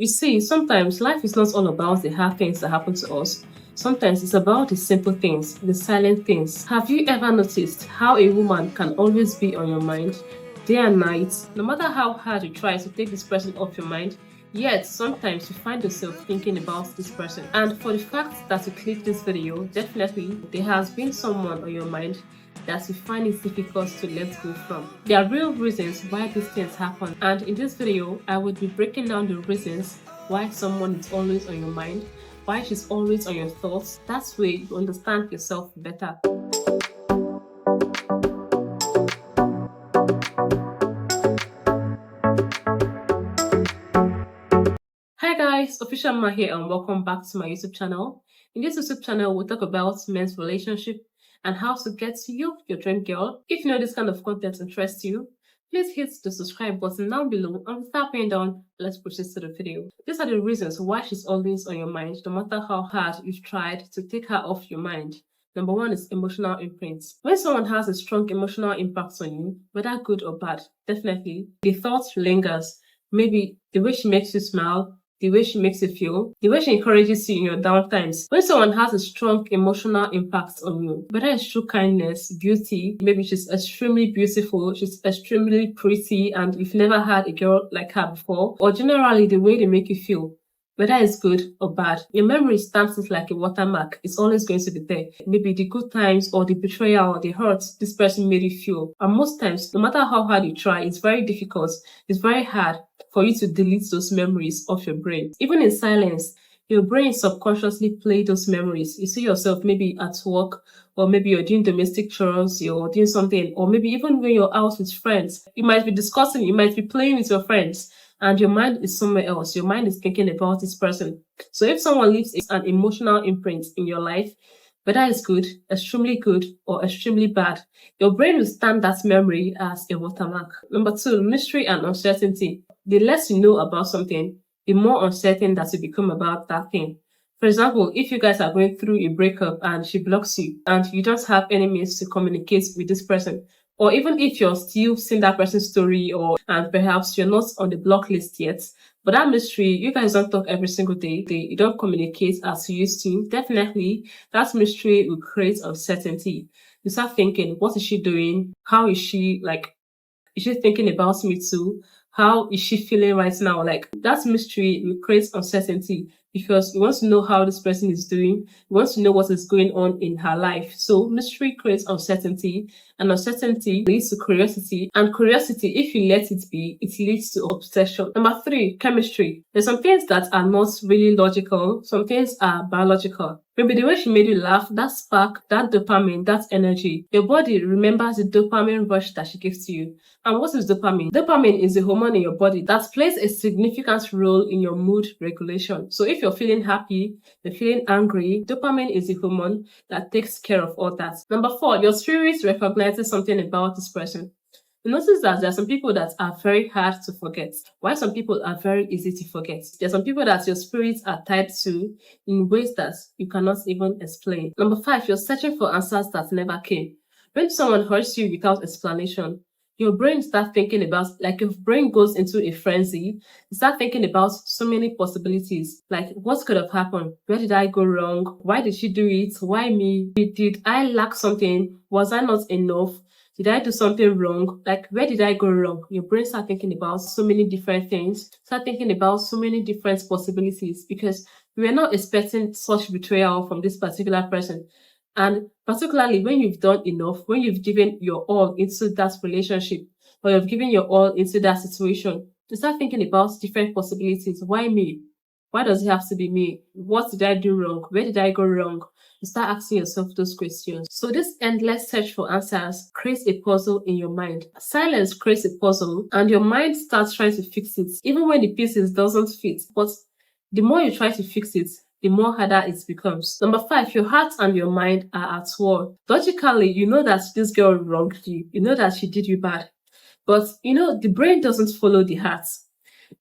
You see, sometimes life is not all about the hard things that happen to us. Sometimes it's about the simple things, the silent things. Have you ever noticed how a woman can always be on your mind, day and night? No matter how hard you try to take this person off your mind, yet sometimes you find yourself thinking about this person. And for the fact that you clicked this video, definitely there has been someone on your mind that you find it difficult to let go from. There are real reasons why these things happen, and in this video I would be breaking down the reasons why someone is always on your mind, why she's always on your thoughts. That's way you understand yourself better. Hi guys, Official Ma here and welcome back to my YouTube channel. In this YouTube channel, we'll talk about men's relationship and how to get you your dream girl. If you know this kind of content interests you, please hit the subscribe button down below and start paying down. Let's proceed to the video. These are the reasons why she's always on your mind, no matter how hard you've tried to take her off your mind. Number one is emotional imprints. When someone has a strong emotional impact on you, whether good or bad, definitely the thought lingers. Maybe the way she makes you smile, the way she makes you feel, the way she encourages you in your down times. When someone has a strong emotional impact on you, whether it's through kindness, beauty, maybe she's extremely beautiful, she's extremely pretty, and you've never had a girl like her before, or generally the way they make you feel, whether it's good or bad, your memory stamps it like a watermark. It's always going to be there. Maybe the good times or the betrayal or the hurt this person made you feel. And most times, no matter how hard you try, it's very difficult. It's very hard for you to delete those memories off your brain. Even in silence, your brain subconsciously plays those memories. You see yourself maybe at work, or maybe you're doing domestic chores, you're doing something, or maybe even when you're out with friends. You might be discussing, you might be playing with your friends, and your mind is somewhere else. Your mind is thinking about this person. So if someone leaves an emotional imprint in your life, whether it's good, extremely good, or extremely bad, your brain will stamp that memory as a watermark. Number two, mystery and uncertainty. The less you know about something, the more uncertain that you become about that thing. For example, if you guys are going through a breakup and she blocks you and you don't have any means to communicate with this person, or even if you're still seeing that person's story, and perhaps you're not on the block list yet, but that mystery, you guys don't talk every single day, you don't communicate as you used to, definitely that mystery will create uncertainty. You start thinking, what is she doing? How is she? Like, is she thinking about me too? How is she feeling right now? Like, that mystery will create uncertainty because you want to know how this person is doing. You want to know what is going on in her life. So mystery creates uncertainty, and uncertainty leads to curiosity. And curiosity, if you let it be, it leads to obsession. Number three, chemistry. There's some things that are not really logical. Some things are biological. Maybe the way she made you laugh, that spark, that dopamine, that energy. Your body remembers the dopamine rush that she gives to you. And what is dopamine? Dopamine is a hormone in your body that plays a significant role in your mood regulation. So if you're feeling happy, you're feeling angry, dopamine is a hormone that takes care of all that. Number four, your spirit recognizes something about this person. You notice that there are some people that are very hard to forget, while some people are very easy to forget. There are some people that your spirits are tied to in ways that you cannot even explain. Number five, you're searching for answers that never came. When someone hurts you without explanation, your brain starts thinking about, like your brain goes into a frenzy, you start thinking about so many possibilities, like what could have happened? Where did I go wrong? Why did she do it? Why me? Did I lack something? Was I not enough? Did I do something wrong? Like, where did I go wrong? Your brain start thinking about so many different things, start thinking about so many different possibilities because we were not expecting such betrayal from this particular person. And particularly when you've done enough, when you've given your all into that relationship, or you've given your all into that situation, you start thinking about different possibilities. Why me? Why does it have to be me? What did I do wrong? Where did I go wrong? You start asking yourself those questions. So this endless search for answers creates a puzzle in your mind. Silence creates a puzzle and your mind starts trying to fix it, even when the pieces doesn't fit. But the more you try to fix it, the more harder it becomes. Number five, your heart and your mind are at war. Logically, you know that this girl wronged you. You know that she did you bad. But, the brain doesn't follow the heart.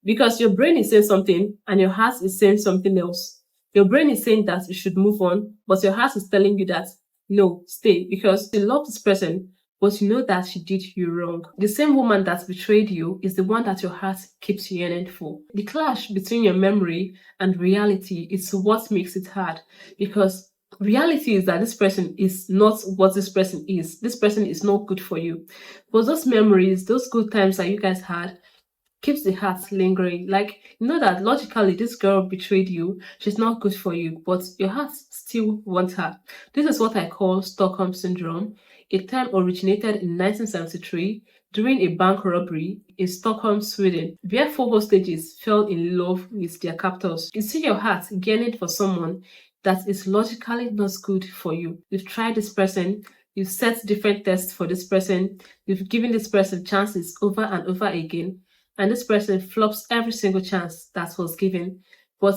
Because your brain is saying something and your heart is saying something else. Your brain is saying that you should move on, but your heart is telling you that, no, stay, because you love this person, but you know that she did you wrong. The same woman that betrayed you is the one that your heart keeps yearning for. The clash between your memory and reality is what makes it hard, because reality is that this person is not what this person is. This person is not good for you. But those memories, those good times that you guys had, keeps the heart lingering. Like, you know that logically this girl betrayed you, she's not good for you, but your heart still wants her. This is what I call Stockholm Syndrome, a term originated in 1973 during a bank robbery in Stockholm, Sweden, where four hostages fell in love with their captors. You see your heart yearning for someone that is logically not good for you. You've tried this person, you've set different tests for this person, you've given this person chances over and over again, and this person flops every single chance that was given, but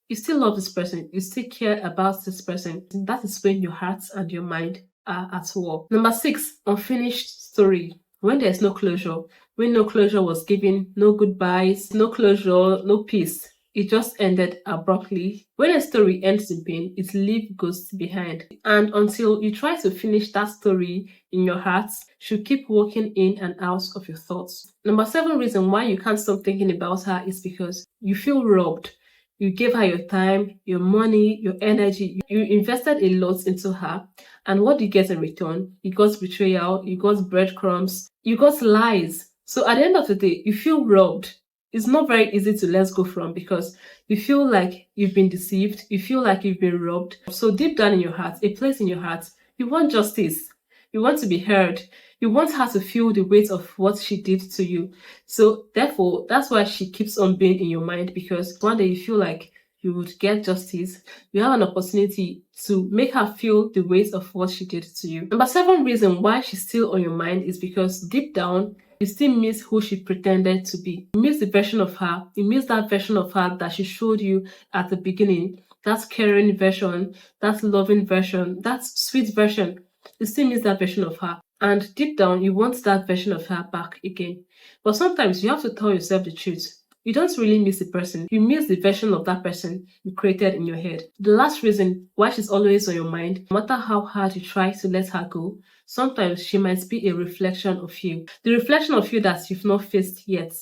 you still love this person, you still care about this person. That is when your heart and your mind are at war. Number 6, unfinished story. When there's no closure, when no closure was given, no goodbyes, no closure, no peace. It just ended abruptly. When a story ends in pain, it leaves ghosts behind. And until you try to finish that story in your heart, you keep walking in and out of your thoughts. Number 7 reason why you can't stop thinking about her is because you feel robbed. You gave her your time, your money, your energy. You invested a lot into her. And what do you get in return? You got betrayal, you got breadcrumbs, you got lies. So at the end of the day, you feel robbed. It's not very easy to let go from, because you feel like you've been deceived, you feel like you've been robbed. So deep down in your heart, a place in your heart, you want justice, you want to be heard, you want her to feel the weight of what she did to you. So therefore, that's why she keeps on being in your mind, because one day you feel like you would get justice, you have an opportunity to make her feel the weight of what she did to you. Number 7 reason why she's still on your mind is because deep down, you still miss who she pretended to be. You miss the version of her. You miss that version of her that she showed you at the beginning. That caring version, that loving version, that sweet version. You still miss that version of her. And deep down, you want that version of her back again. But sometimes you have to tell yourself the truth. You don't really miss the person. You miss the version of that person you created in your head. The last reason why she's always on your mind, no matter how hard you try to let her go, sometimes she might be a reflection of you. The reflection of you that you've not faced yet.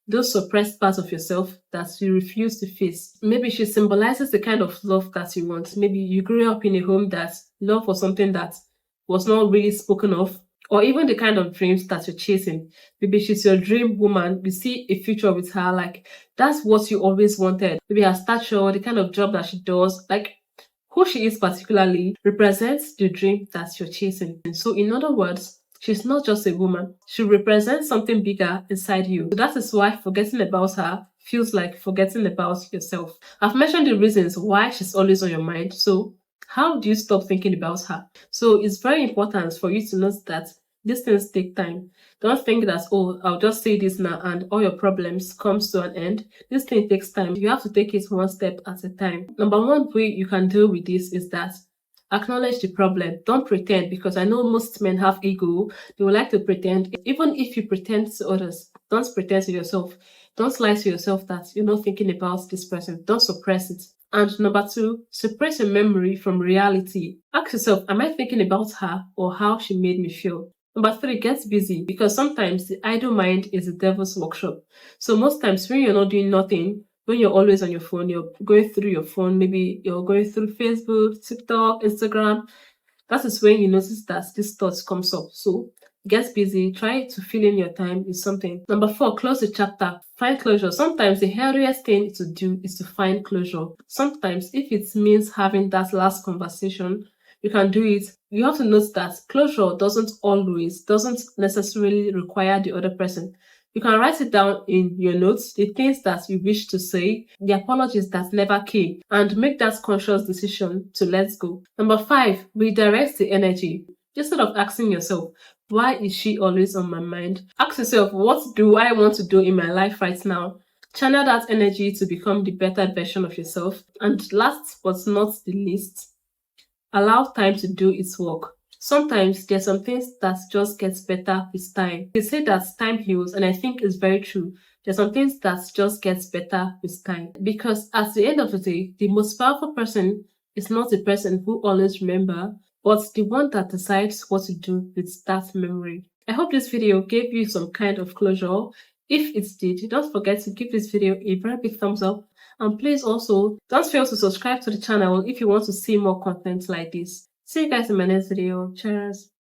Those suppressed parts of yourself that you refuse to face. Maybe she symbolizes the kind of love that you want. Maybe you grew up in a home that love was something that was not really spoken of, or even the kind of dreams that you're chasing. Maybe she's your dream woman. You see a future with her, like that's what you always wanted. Maybe her stature, the kind of job that she does, like who she is particularly represents the dream that you're chasing. And so in other words, she's not just a woman. She represents something bigger inside you. So that is why forgetting about her feels like forgetting about yourself. I've mentioned the reasons why she's always on your mind. So how do you stop thinking about her? So it's very important for you to note that these things take time. Don't think that, oh, I'll just say this now and all your problems comes to an end. This thing takes time. You have to take it one step at a time. Number 1 way you can deal with this is that acknowledge the problem. Don't pretend, because I know most men have ego. They would like to pretend. Even if you pretend to others, don't pretend to yourself. Don't lie to yourself that you're not thinking about this person. Don't suppress it. And number 2, suppress your memory from reality. Ask yourself, am I thinking about her or how she made me feel? Number 3, get busy, because sometimes the idle mind is the devil's workshop. So most times when you're not doing nothing, when you're always on your phone, you're going through your phone, maybe you're going through Facebook, TikTok, Instagram, that is when you notice that this thought comes up. So get busy, try to fill in your time with something. Number 4, close the chapter. Find closure. Sometimes the hardest thing to do is to find closure. Sometimes if it means having that last conversation, you can do it. You have to note that closure doesn't necessarily require the other person. You can write it down in your notes, the things that you wish to say, the apologies that never came, and make that conscious decision to let go. Number 5, redirect the energy. Instead of asking yourself, why is she always on my mind? Ask yourself, what do I want to do in my life right now? Channel that energy to become the better version of yourself. And last but not the least, allow time to do its work. Sometimes there's some things that just gets better with time. They say that time heals, and I think it's very true. There's some things that just gets better with time. Because at the end of the day, the most powerful person is not the person who always remember, but the one that decides what to do with that memory. I hope this video gave you some kind of closure. If it did, don't forget to give this video a very big thumbs up, and please also don't fail to subscribe to the channel if you want to see more content like this. See you guys in my next video. Cheers.